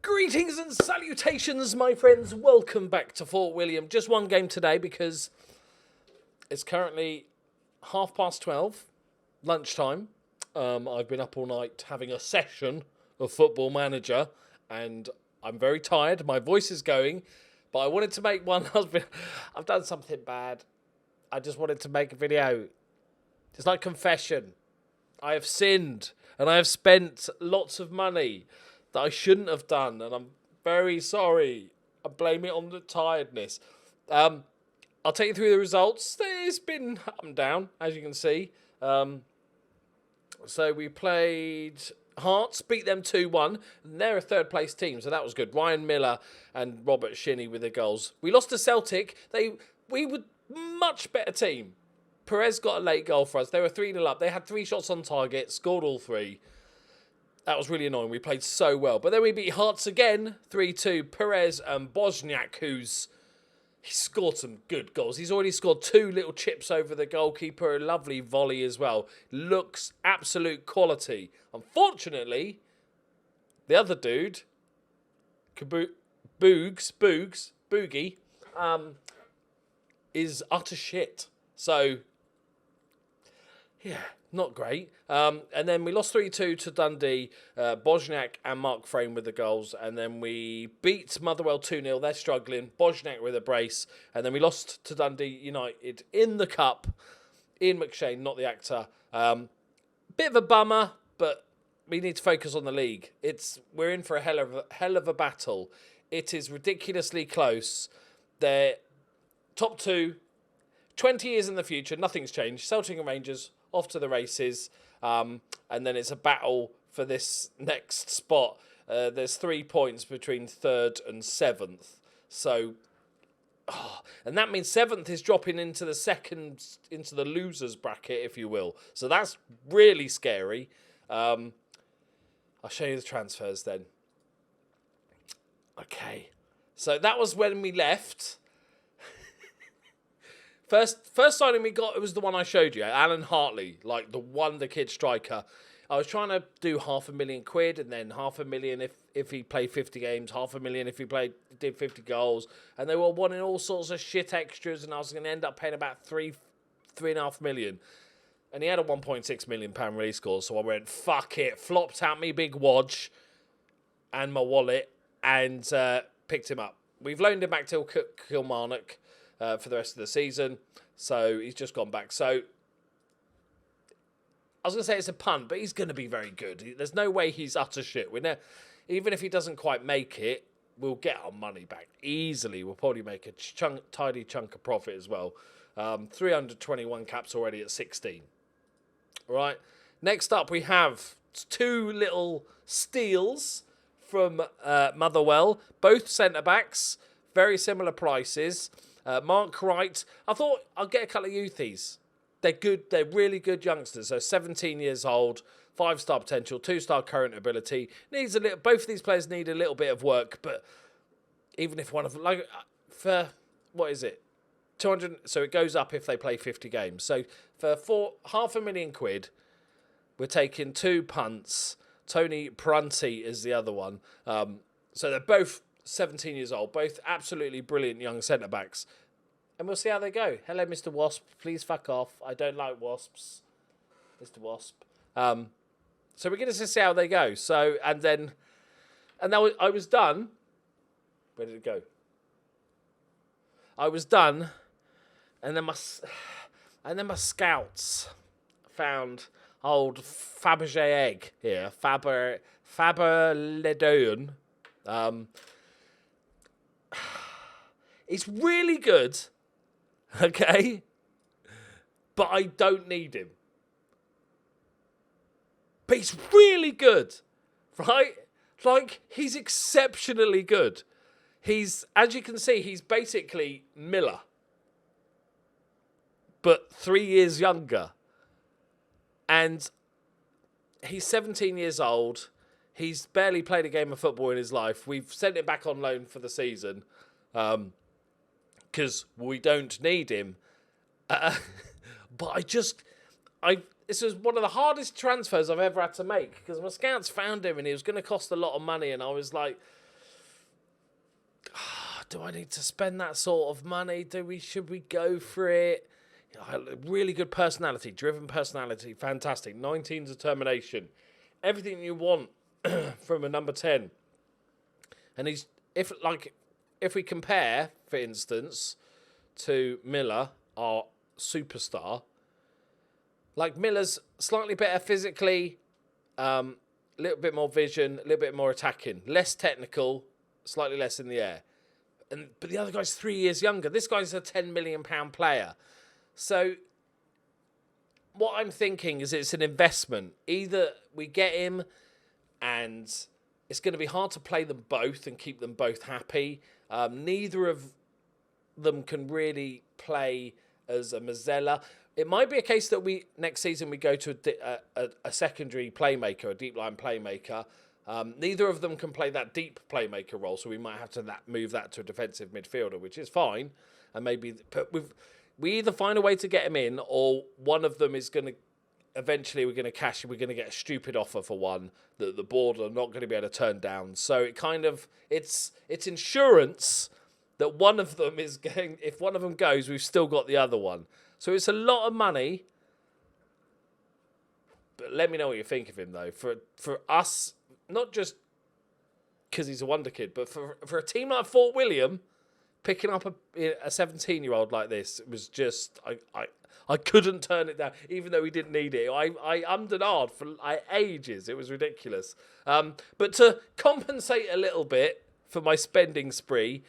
Greetings and salutations, my friends. Welcome back to Fort William. Just one game today because it's currently 12:30, lunchtime. I've been up all night having a session of Football Manager, and I'm very tired. My voice is going, but I wanted to make one. I've done something bad. I just wanted to make a video. It's like confession. I have sinned, and I have spent lots of money that I shouldn't have done, and I'm very sorry. I blame it on the tiredness. I'll take you through the results. It's been up and down, as you can see. So we played Hearts, beat them 2-1. They're a third-place team, so that was good. Ryan Miller and Robert Shinney with the goals. We lost to Celtic. We were much better team. Perez got a late goal for us. They were 3-0 up. They had 3 shots on target, scored all 3. That was really annoying. We played so well. But then we beat Hearts again, 3-2. Perez and Bosniak, he scored some good goals. He's already scored 2 little chips over the goalkeeper. A lovely volley as well. Looks absolute quality. Unfortunately, the other dude, Boogie, is utter shit. So, yeah, not great. And then we lost 3-2 to Dundee. Bosniak and Mark Frame with the goals. And then we beat Motherwell 2-0. They're struggling. Bosniak with a brace. And then we lost to Dundee United in the cup. Ian McShane, not the actor. Bit of a bummer, but we need to focus on the league. We're in for a hell of a battle. It is ridiculously close. They're top 2. 20 years in the future, nothing's changed. Celtic and Rangers off to the races. And then it's a battle for this next spot. There's 3 points between 3rd and 7th. So, and that means 7th is dropping into the losers bracket, if you will. So that's really scary. I'll show you the transfers then. Okay. So that was when we left. First signing we got, it was the one I showed you, Alan Hartley, like the wonder kid striker. I was trying to do £500,000 and then £500,000 if he played 50 games, £500,000 if he did 50 goals, and they were wanting all sorts of shit extras, and I was going to end up paying about £3.5 million. And he had a £1.6 million release clause, so I went, fuck it, flopped out me big wodge and my wallet, and picked him up. We've loaned him back to Kilmarnock for the rest of the season, so he's just gone back. So I was going to say it's a punt, but he's going to be very good. There's no way he's utter shit. Even if he doesn't quite make it, we'll get our money back easily. We'll probably make a tidy chunk of profit as well. 321 caps already at 16. All right. Next up, we have 2 little steals from Motherwell, both centre-backs, very similar prices. Mark Wright, I thought I'll get a couple of youthies. They're good. They're really good youngsters. So 17 years old, 5-star potential, 2-star current ability. Both of these players need a little bit of work, but even if one of them, for what is it, 200? So it goes up if they play 50 games. So for £500,000, we're taking 2 punts. Tony Prunty is the other one. So they're both 17 years old, both absolutely brilliant young centre-backs. And we'll see how they go. Hello, Mr. Wasp. Please fuck off. I don't like wasps. Mr. Wasp. So we're going to see how they go. So, and then I was done. Where did it go? I was done. And then my scouts found old Fabergé egg here. Faber Ledon. It's really good, okay? But I don't need him. But he's really good, right? Like, he's exceptionally good. As you can see, he's basically Miller, but 3 years younger. And he's 17 years old. He's barely played a game of football in his life. We've sent him back on loan for the season. Because we don't need him. But this was one of the hardest transfers I've ever had to make, because my scouts found him and he was going to cost a lot of money, and I was like, do I need to spend that sort of money? Should we go for it? Really good personality, driven personality, fantastic. 19 determination, everything you want from a number 10. And if we compare, for instance, to Miller, our superstar, like Miller's slightly better physically, a little bit more vision, a little bit more attacking, less technical, slightly less in the air. But the other guy's 3 years younger. This guy's a £10 million player. So what I'm thinking is it's an investment. Either we get him and it's going to be hard to play them both and keep them both happy. Neither of them can really play as a Mazzella. It might be a case that next season we go to a secondary playmaker, a deep line playmaker. Neither of them can play that deep playmaker role, so we might have to move that to a defensive midfielder, which is fine. And maybe we either find a way to get him in, or one of them is going to eventually we're going to cash. We're going to get a stupid offer for one that the board are not going to be able to turn down. So it kind of it's insurance that one of them is going. If one of them goes, we've still got the other one. So it's a lot of money. But let me know what you think of him, though. For us, not just because he's a wonder kid, but for a team like Fort William, picking up a 17-year-old like this, it was just I couldn't turn it down, even though we didn't need it. I ummed and ahed for ages. It was ridiculous. But to compensate a little bit for my spending spree,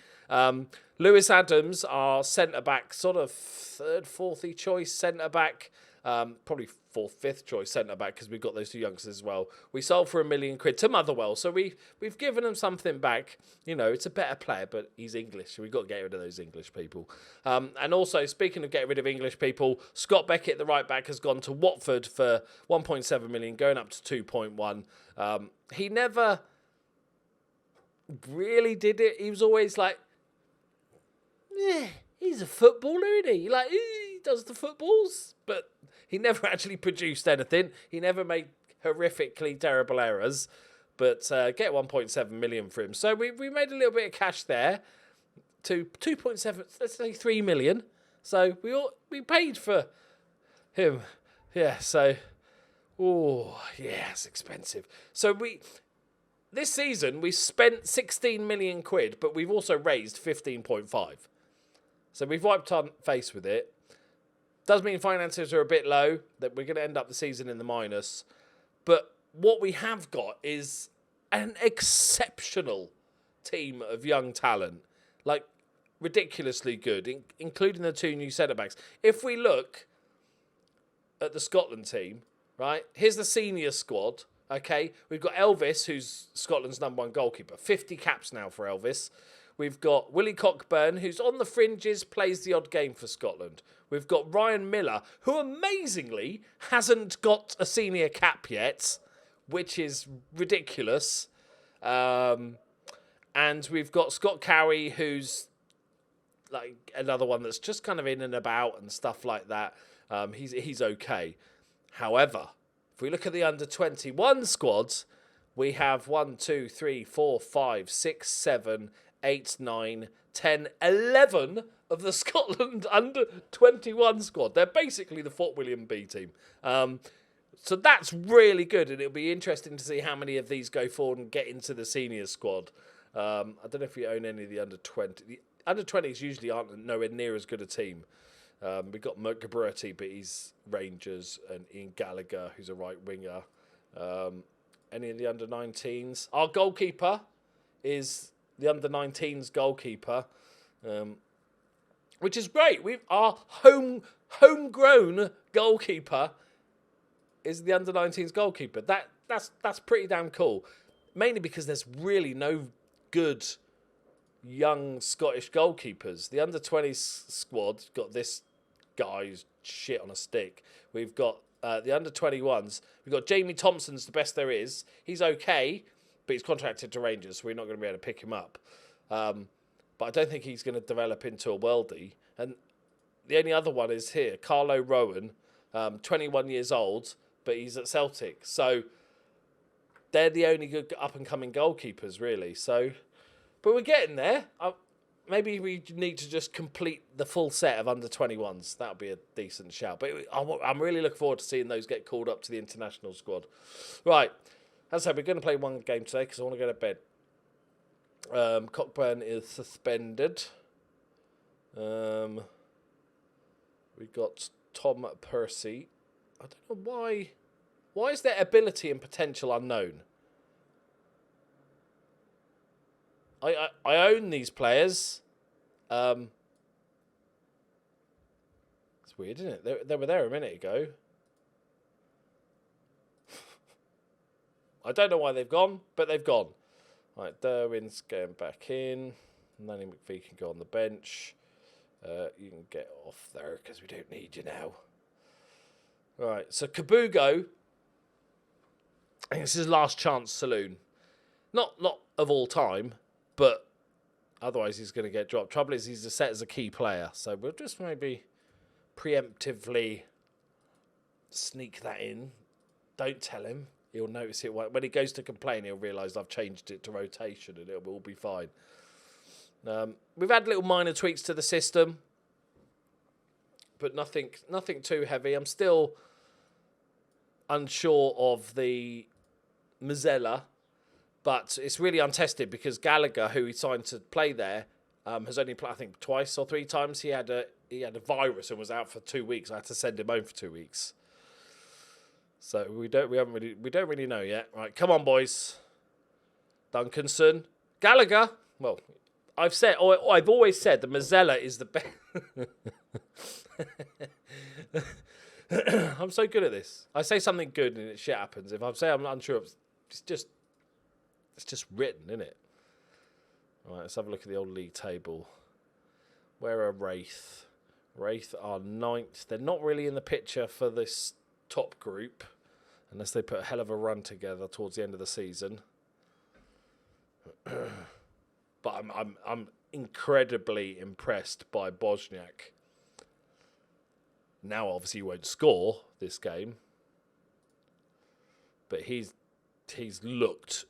Lewis Adams, our centre-back, sort of third, fourth choice centre-back, probably fourth, fifth choice centre-back because we've got those two youngsters as well. We sold for £1 million to Motherwell, so we've given him something back. You know, it's a better player, but he's English, so we've got to get rid of those English people. And also, speaking of getting rid of English people, Scott Beckett, the right back, has gone to Watford for 1.7 million, going up to 2.1. He never really did it. He was always like, he's a footballer, isn't he? Like, he does the footballs, but he never actually produced anything. He never made horrifically terrible errors, but get 1.7 million for him. So we made a little bit of cash there to 2.7, let's say 3 million. So we paid for him. Yeah, so, it's expensive. So this season we spent 16 million quid, but we've also raised 15.5. So we've wiped our face with it. Does mean finances are a bit low, that we're going to end up the season in the minus. But what we have got is an exceptional team of young talent. Like, ridiculously good, including the two new centre-backs. If we look at the Scotland team, right, here's the senior squad, okay? We've got Elvis, who's Scotland's #1 goalkeeper. 50 caps now for Elvis. We've got Willie Cockburn, who's on the fringes, plays the odd game for Scotland. We've got Ryan Miller, who amazingly hasn't got a senior cap yet, which is ridiculous. And we've got Scott Cowie, who's like another one that's just kind of in and about and stuff like that. He's okay. However, if we look at the under-21 squads, we have 1, 2, 3, 4, 5, 6, 7, 8, 9, 10, 11 of the Scotland under-21 squad. They're basically the Fort William B team. So that's really good, and it'll be interesting to see how many of these go forward and get into the senior squad. I don't know if you own any of the under-20. The under-20s usually aren't nowhere near as good a team. We've got Mert Gabrati, but he's Rangers, and Ian Gallagher, who's a right winger. Any of the under-19s? Our goalkeeper is the under-19s goalkeeper, which is great. Our homegrown goalkeeper is the under-19s goalkeeper. That's pretty damn cool. Mainly because there's really no good young Scottish goalkeepers. The under-20s squad got this guy's shit on a stick. We've got the under-21s. We've got Jamie Thompson's the best there is. He's okay, but he's contracted to Rangers, so we're not going to be able to pick him up. But I don't think he's going to develop into a worldie. And the only other one is here, Carlo Rowan, 21 years old, but he's at Celtic. So they're the only good up-and-coming goalkeepers, really. So But we're getting there. Maybe we need to just complete the full set of under-21s. That would be a decent shout. But I'm really looking forward to seeing those get called up to the international squad. Right. As I said, we're going to play one game today because I want to go to bed. Cockburn is suspended. We've got Tom Percy. I don't know why. Why is their ability and potential unknown? I own these players. It's weird, isn't it? They were there a minute ago. I don't know why they've gone, but they've gone. Right, Derwin's going back in. Nanny McVie can go on the bench. You can get off there because we don't need you now. Right, so Kabugo. I think this is his last chance saloon. Not of all time, but otherwise he's going to get dropped. Trouble is he's set as a key player, so we'll just maybe preemptively sneak that in. Don't tell him. He'll notice it. When he goes to complain, he'll realise I've changed it to rotation and it will be fine. We've had little minor tweaks to the system, but nothing too heavy. I'm still unsure of the Mazzella, but it's really untested because Gallagher, who he signed to play there, has only played, I think, twice or three times. He had a virus and was out for 2 weeks. I had to send him home for 2 weeks. So we don't really know yet. Right, come on, boys. Duncanson, Gallagher. Well, I've always said the Mazzella is the best. I'm so good at this. I say something good and shit happens. If I say I'm unsure, it's just written, isn't it? All right, let's have a look at the old league table. Where are Raith? Raith are 9th. They're not really in the picture for this top group, unless they put a hell of a run together towards the end of the season. But I'm incredibly impressed by Bosniak. Now, obviously, he won't score this game, but he's looked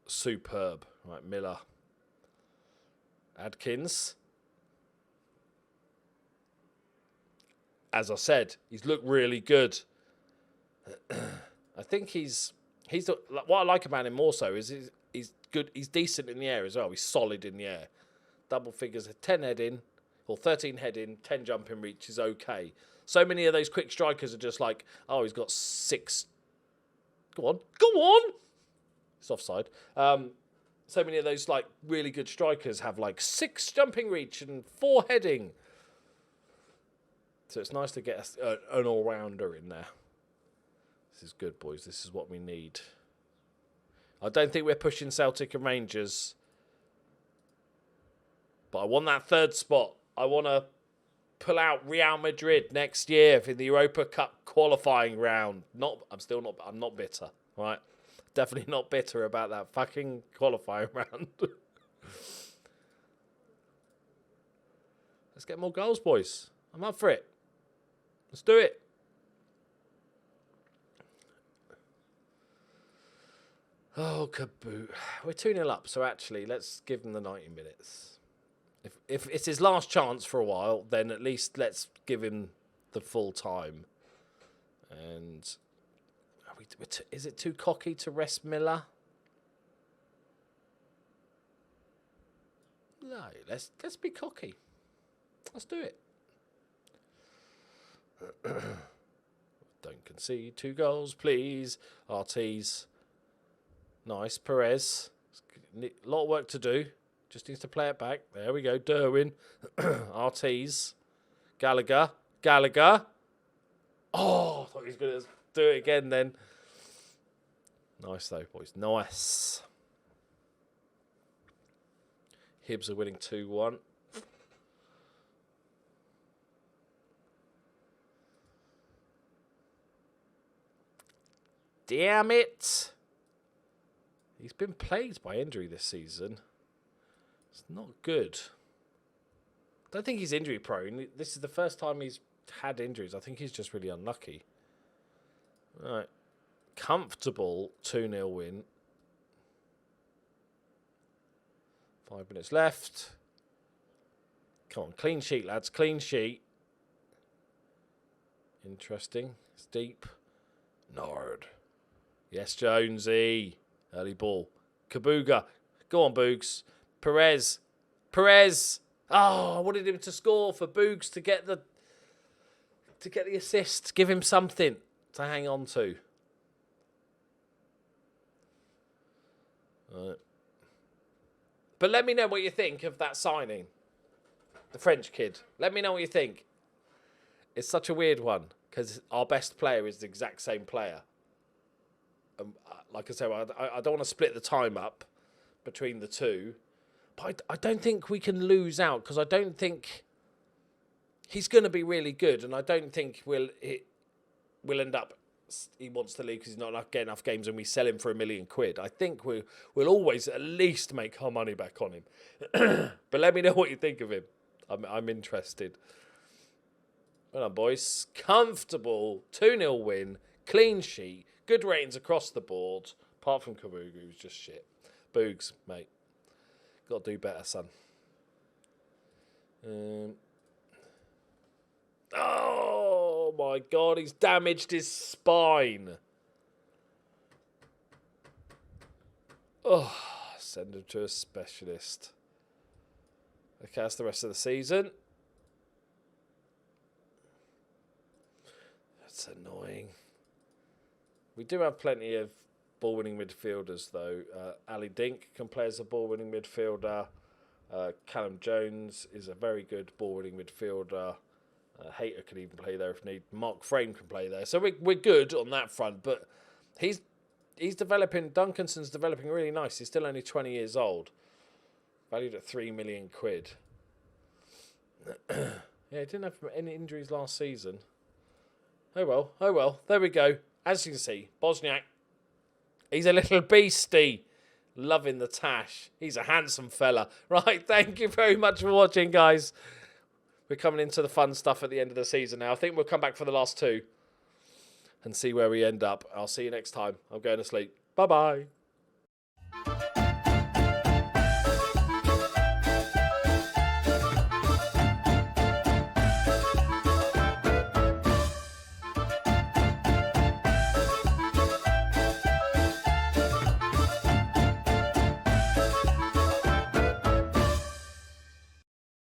superb. Right, Miller, Adkins. As I said, he's looked really good. I think what I like about him more so is he's good. He's decent in the air as well. He's solid in the air. Double figures, 10 head in, or 13 head in, 10 jumping reach is okay. So many of those quick strikers are just like, oh, he's got 6. Go on. It's offside. So many of those like really good strikers have like 6 jumping reach and 4 heading. So it's nice to get an all-rounder in there. This is good, boys. This is what we need. I don't think we're pushing Celtic and Rangers. But I want that 3rd spot. I want to pull out Real Madrid next year in the Europa Cup qualifying round. I'm not bitter, right? Definitely not bitter about that fucking qualifying round. Let's get more goals, boys. I'm up for it. Let's do it. Oh, kaboot. We're 2-0 up, so actually, let's give him the 90 minutes. If it's his last chance for a while, then at least let's give him the full time. And is it too cocky to rest Miller? No, let's be cocky. Let's do it. Don't concede 2 goals, please. RT's. Nice. Perez. A lot of work to do. Just needs to play it back. There we go. Derwin. RT's. Gallagher. Oh, I thought he was going to do it again then. Nice though, boys. Nice. Hibs are winning 2-1. Damn it. He's been plagued by injury this season. It's not good. I don't think he's injury prone. This is the first time he's had injuries. I think he's just really unlucky. Right. Comfortable 2-0 win. 5 minutes left. Come on, clean sheet, lads. Clean sheet. Interesting. It's deep. Nord. Yes, Jonesy. Early ball. Kabuga. Go on, Boogs. Perez. Perez. Oh, I wanted him to score for Boogs to get the assist. Give him something to hang on to. All right. But let me know what you think of that signing. The French kid. Let me know what you think. It's such a weird one because our best player is the exact same player. Like I said, I don't want to split the time up between the two. But I don't think we can lose out because I don't think he's going to be really good. And I don't think we'll end up... He wants to leave because he's not getting enough games and we sell him for £1 million. I think we'll always at least make our money back on him. But let me know what you think of him. I'm interested. Well done, boys. Comfortable 2-0 win. Clean sheet. Good ratings across the board. Apart from Kabuga, who's just shit. Boogs, mate. Got to do better, son. Oh, my God. He's damaged his spine. Oh, send him to a specialist. Okay, that's the rest of the season. That's annoying. We do have plenty of ball-winning midfielders, though. Ali Dink can play as a ball-winning midfielder. Callum Jones is a very good ball-winning midfielder. Hayter can even play there if need. Mark Frame can play there. So we're good on that front, but he's developing. Duncanson's developing really nice. He's still only 20 years old. Valued at £3 million. Yeah, he didn't have any injuries last season. Oh well, oh well. There we go. As you can see, Bosniak, he's a little beastie. Loving the tash. He's a handsome fella. Right, thank you very much for watching, guys. We're coming into the fun stuff at the end of the season now. I think we'll come back for the last two and see where we end up. I'll see you next time. I'm going to sleep. Bye-bye.